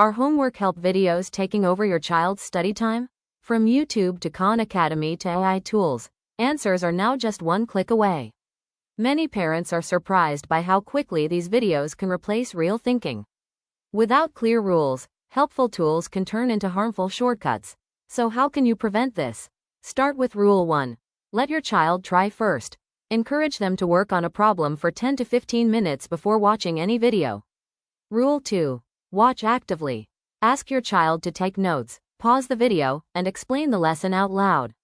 Are homework help videos taking over your child's study time? From YouTube to Khan Academy to AI tools, answers are now just one click away. Many parents are surprised by how quickly these videos can replace real thinking. Without clear rules, helpful tools can turn into harmful shortcuts. So how can you prevent this? Start with Rule 1. Let your child try first. Encourage them to work on a problem for 10 to 15 minutes before watching any video. Rule 2. Watch actively. Ask your child to take notes, pause the video, and explain the lesson out loud.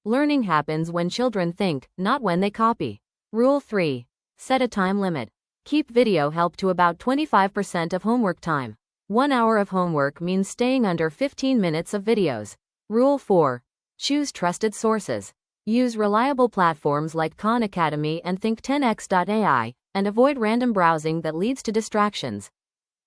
Learning happens when children think, not when they copy. Rule 3. Set a time limit. Keep video help to about 25% of homework time. 1 hour of homework means staying under 15 minutes of videos. Rule 4. Choose trusted sources. Use reliable platforms like Khan Academy and Think10x.ai, and avoid random browsing that leads to distractions.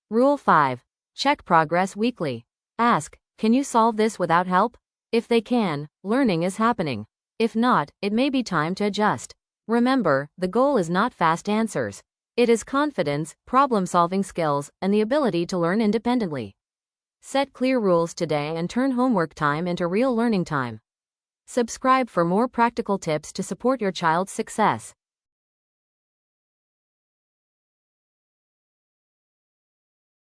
Rule 5. Check progress weekly. Ask, can you solve this without help? If they can, learning is happening. If not, it may be time to adjust. Remember, the goal is not fast answers. It is confidence, problem-solving skills, and the ability to learn independently. Set clear rules today and turn homework time into real learning time. Subscribe for more practical tips to support your child's success.